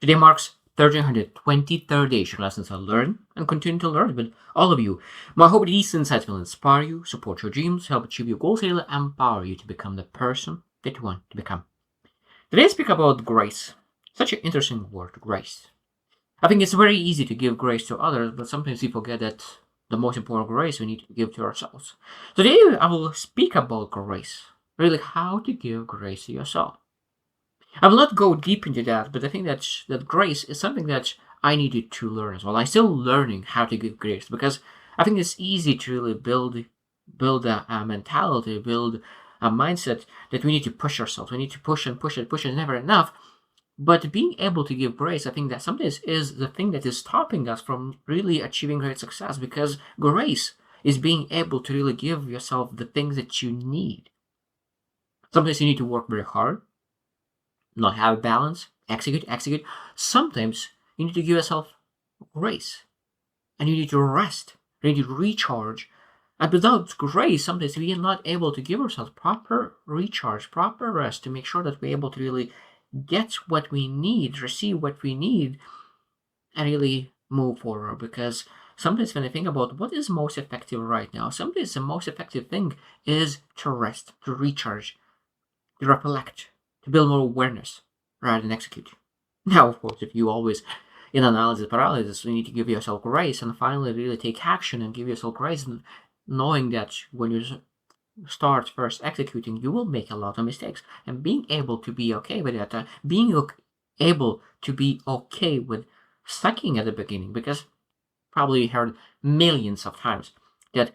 Today marks 1323rd day of lessons I learn and continue to learn with all of you. My hope that these insights will inspire you, support your dreams, help achieve your goals, and empower you to become the person that you want to become. Today I speak about grace. Such an interesting word, grace. I think it's very easy to give grace to others, but sometimes we forget that the most important grace we need to give to ourselves. Today I will speak about grace. Really, how to give grace to yourself. I will not go deep into that, but I think that grace is something that I needed to learn as well. I'm still learning how to give grace because I think it's easy to really build a mentality, build a mindset that we need to push ourselves. We need to push and push and push, and never enough. But being able to give grace, I think that sometimes is the thing that is stopping us from really achieving great success, because grace is being able to really give yourself the things that you need. Sometimes you need to work very hard, not have balance, execute. Sometimes you need to give yourself grace and you need to rest, you need to recharge. And without grace, sometimes we are not able to give ourselves proper recharge, proper rest to make sure that we're able to really get what we need, receive what we need, and really move forward. Because sometimes when I think about what is most effective right now, sometimes the most effective thing is to rest, to recharge, to reflect, to build more awareness rather than execute. Now, of course, if you always in analysis paralysis, you need to give yourself grace and finally really take action and give yourself grace, and knowing that when you start first executing, you will make a lot of mistakes, and being able to be okay with that, able to be okay with sucking at the beginning, because probably you heard millions of times that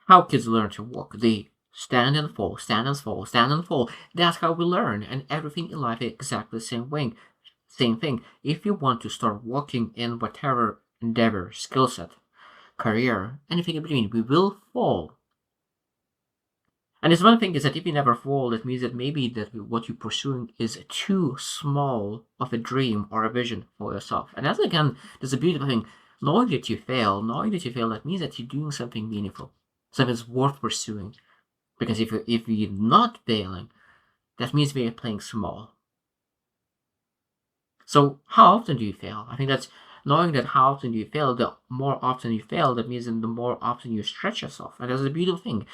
how kids learn to walk. They stand and fall, stand and fall, stand and fall. That's how we learn, and everything in life is exactly the same way. Same thing. If you want to start walking in whatever endeavor, skill set, career, anything in between, we will fall. And this one thing is that if you never fall, that means that maybe that what you're pursuing is too small of a dream or a vision for yourself. And that's again, there's a beautiful thing. Knowing that you fail, that means that you're doing something meaningful, something that's worth pursuing. Because if you're not failing, that means we're playing small. So how often do you fail? I think that's knowing that how often you fail, the more often you fail, that means that the more often you stretch yourself. And that's a beautiful thing.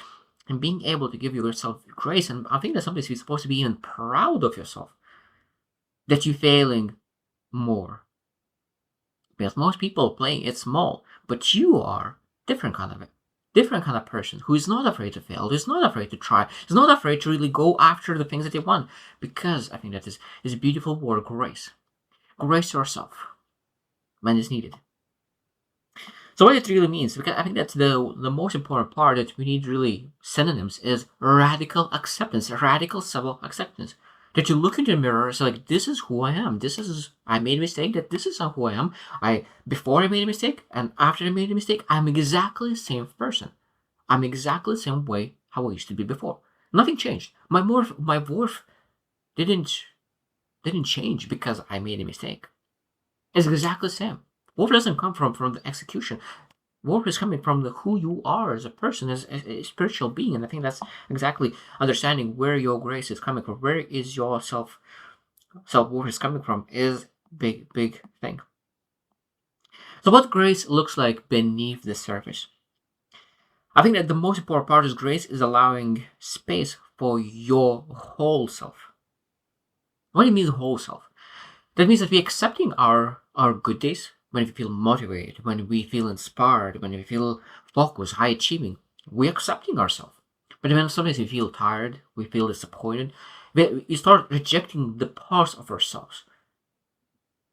And being able to give yourself grace, and I think that sometimes you're supposed to be even proud of yourself that you're failing more. Because most people playing it small, but you are different kind of it. Different kind of person who is not afraid to fail, who is not afraid to try, is not afraid to really go after the things that they want. Because I think that is a beautiful word, grace. Grace to yourself when it's needed. So what it really means, because I think that's the most important part that we need really synonyms is radical acceptance, radical self-acceptance. That you look into the mirror, it's like, this is who I am. I made a mistake, that this is who I am. Before I made a mistake and after I made a mistake, I'm exactly the same person. I'm exactly the same way how I used to be before. Nothing changed. My worth didn't change because I made a mistake. It's exactly the same. Worth doesn't come from the execution. Worth is coming from the who you are as a person, as a spiritual being. And I think that's exactly understanding where your grace is coming from, where is your self worth is coming from, is big thing. So what grace looks like beneath the surface. I think that the most important part is grace is allowing space for your whole self. What do you mean whole self? That means that we're accepting our good days, when we feel motivated, when we feel inspired, when we feel focused, high achieving. We're accepting ourselves. But when sometimes we feel tired, we feel disappointed, we start rejecting the parts of ourselves.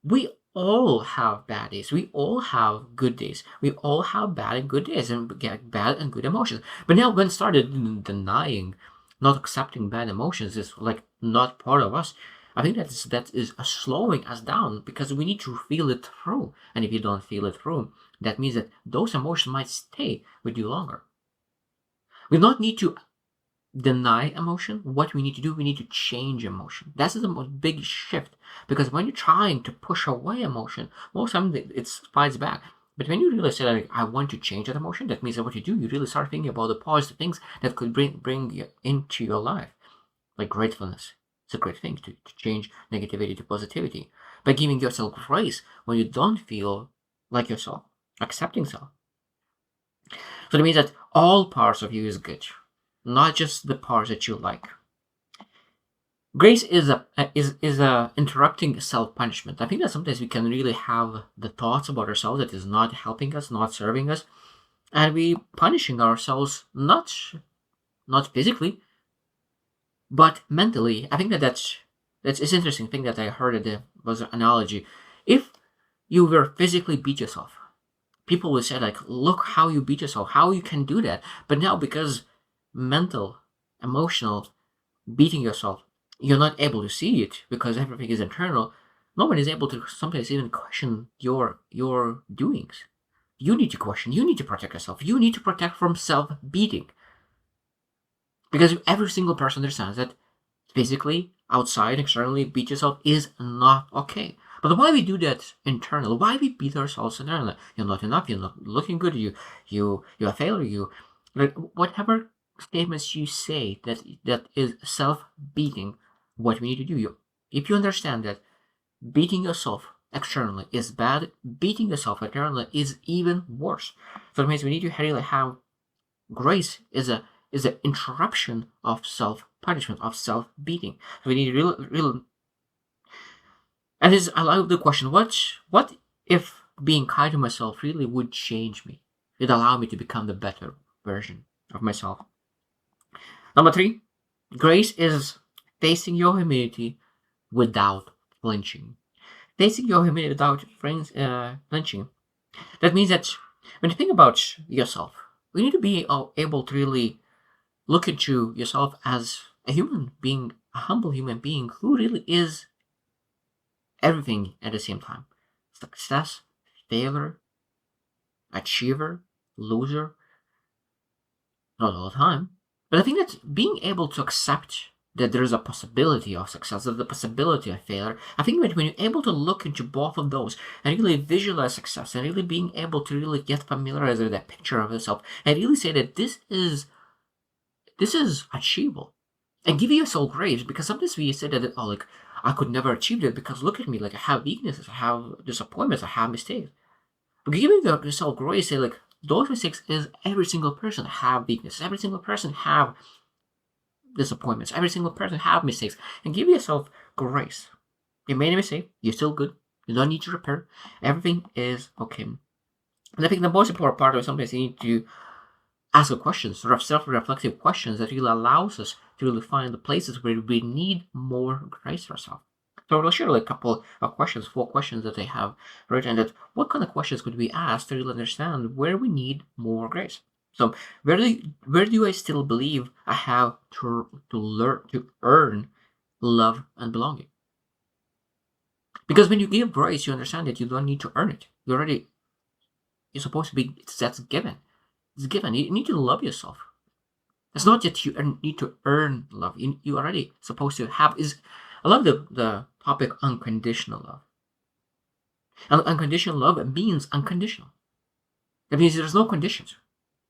We all have bad days. We all have good days. We all have bad and good days, and get bad and good emotions. But now when started denying, not accepting bad emotions is like not part of us. I think that is slowing us down, because we need to feel it through. And if you don't feel it through, that means that those emotions might stay with you longer. We don't need to deny emotion. What we need to do, we need to change emotion. That's the most big shift, because when you're trying to push away emotion, most of the time it fights back. But when you really say, like, I want to change that emotion, that means that what you do, you really start thinking about the positive things that could bring you into your life, like gratefulness, It's a great thing to change negativity to positivity by giving yourself grace when you don't feel like yourself, accepting self. So it means that all parts of you is good, not just the parts that you like. Grace is a interrupting self punishment. I think that sometimes we can really have the thoughts about ourselves that is not helping us, not serving us, and we punishing ourselves not physically, but mentally. I think that's it's interesting thing that I heard that there was an analogy. If you were physically beat yourself, people would say like, look how you beat yourself, how you can do that. But now because mental, emotional beating yourself, you're not able to see it because everything is internal. No one is able to sometimes even question your doings. You need to question. You need to protect yourself. You need to protect from self beating. Because every single person understands that physically, outside, externally, beat yourself is not okay. But why we do that internally? Why we beat ourselves internally? You're not enough. You're not looking good. You're a failure. You like whatever statements you say that is self beating. What we need to do, if you understand that beating yourself externally is bad, beating yourself internally is even worse. So it means we need to really have grace is an interruption of self punishment, of self beating. So we need real. And is I love the question: what if being kind to myself really would change me? It allow me to become the better version of myself. Number three, grace is facing your humility without flinching. Facing your humility without flinching. That means that when you think about yourself, you need to be able to really look into yourself as a human being, a humble human being who really is everything at the same time: success, failure, achiever, loser, not all the time. But I think that being able to accept that there is a possibility of success, that the possibility of failure, I think that when you're able to look into both of those and really visualize success and really being able to really get familiarized with that picture of yourself and really say that this is achievable and give yourself grace, because sometimes we say that oh, like I could never achieve that because look at me, like I have weaknesses, I have disappointments, I have mistakes. But giving yourself grace, say like those mistakes is every single person have weaknesses, every single person have disappointments, every single person have mistakes, and give yourself grace. You made a mistake, you're still good, you don't need to repair, everything is okay. And I think the most important part of sometimes you need to ask a question, sort of self-reflective questions that really allows us to really find the places where we need more grace for ourselves. So we'll share like a couple of questions, 4 questions that I have written. That what kind of questions could we ask to really understand where we need more grace? So where do I still believe I have to learn to earn love and belonging? Because when you give grace, you understand that you don't need to earn it. You're supposed to be, that's given. It's given. You need to love yourself. It's not that you need to earn love. You already supposed to have. I love the topic unconditional love. And unconditional love means unconditional. That means there's no conditions.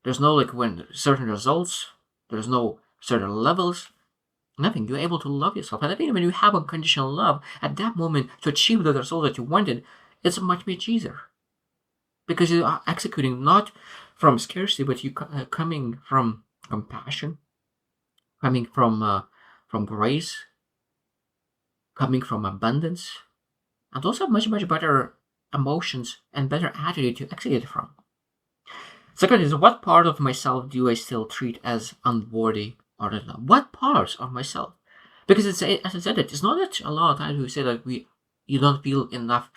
There's no like when certain results. There's no certain levels. Nothing. You're able to love yourself. And I think when you have unconditional love, at that moment to achieve the result that you wanted, it's much easier. Because you are executing not from scarcity, but you coming from compassion, coming from grace, coming from abundance, and also much better emotions and better attitude to execute from. Second is, what part of myself do I still treat as unworthy or not? What parts of myself? Because it's, as I said, it's not that a lot of times we say that you don't feel enough,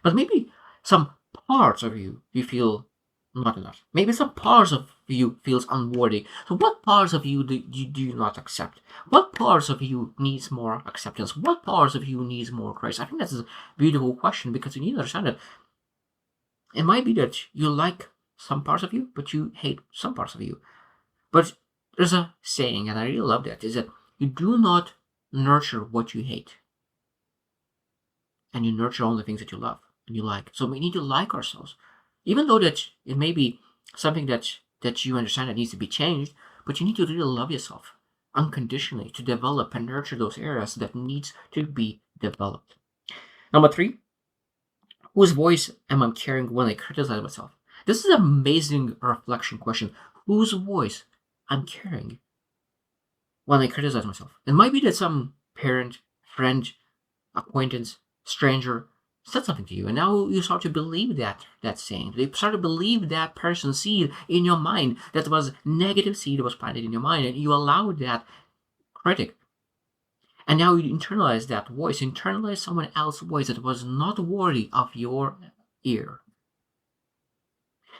but maybe some parts of you feel not enough. Maybe some parts of you feels unworthy. So what parts of you do you not accept? What parts of you needs more acceptance? What parts of you needs more grace? I think that's a beautiful question, because you need to understand that it might be that you like some parts of you, but you hate some parts of you. But there's a saying, and I really love that, is that you do not nurture what you hate, and you nurture only things that you love and you like. So we need to like ourselves, even though that it may be something that you understand that needs to be changed. But you need to really love yourself. unconditionally to develop and nurture those areas that needs to be developed. Number 3, whose voice am I carrying when I criticize myself? This is an amazing reflection question. Whose voice I'm carrying when I criticize myself? It might be that some parent, friend, acquaintance, stranger said something to you, and now you start to believe that saying. You start to believe that person's seed in your mind, that was negative seed that was planted in your mind, and you allowed that critic. And now you internalize that voice, internalize someone else's voice that was not worthy of your ear.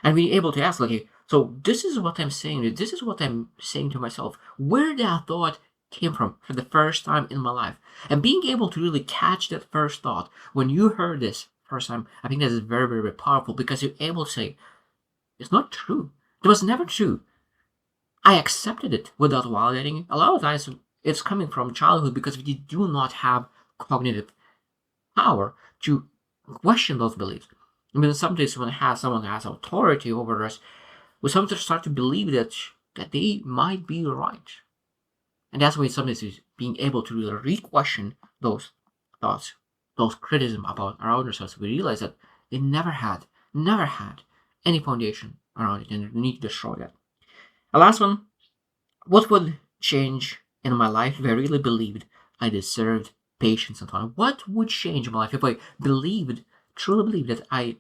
And being able to ask, like, so this is what I'm saying, this is what I'm saying to myself. Where that thought came from for the first time in my life. And being able to really catch that first thought when you heard this first time, I think that is very, very, very powerful, because you're able to say, it's not true. It was never true. I accepted it without validating it. A lot of times it's coming from childhood because we do not have cognitive power to question those beliefs. I mean, sometimes when someone has authority over us, we sometimes start to believe that they might be right. And that's why sometimes is being able to really re-question those thoughts, those criticism about around ourselves. We realize that they never had any foundation around it, and we need to destroy that. The last one, what would change in my life if I really believed I deserved patience and time? What would change in my life if I truly believed that I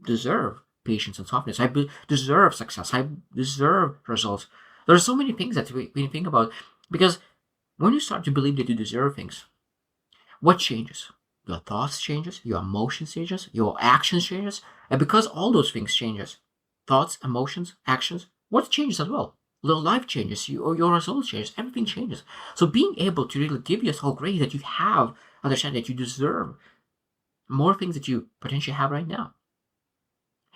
deserve patience and softness? I deserve success. I deserve results. There are so many things that we think about, because when you start to believe that you deserve things, what changes? Your thoughts changes, your emotions changes, your actions changes, and because all those things changes, thoughts, emotions, actions, what changes as well? Your life changes, your results changes, everything changes. So being able to really give yourself grace that you have, understand that you deserve more things that you potentially have right now.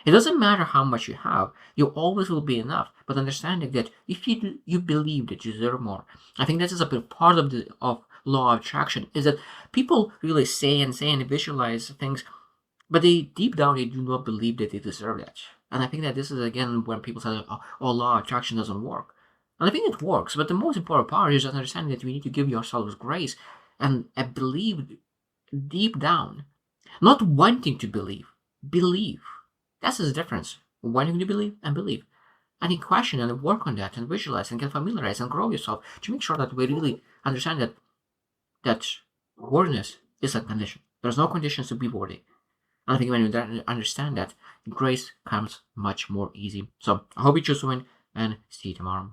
It doesn't matter how much you have, you always will be enough. But understanding that if you believe that you deserve more, I think this is a bit part of the law of attraction, is that people really say and visualize things, but they deep down they do not believe that they deserve that. And I think that this is again when people say, "Oh, law of attraction doesn't work." And I think it works, but the most important part is understanding that you need to give yourselves grace and believe deep down, not wanting to believe. That's the difference. Wanting to believe and believe. And you question and work on that and visualize and get familiarized and grow yourself to make sure that we really understand that worthiness is a condition. There's no conditions to be worthy. And I think when you understand that, grace comes much more easy. So I hope you choose to win, and see you tomorrow.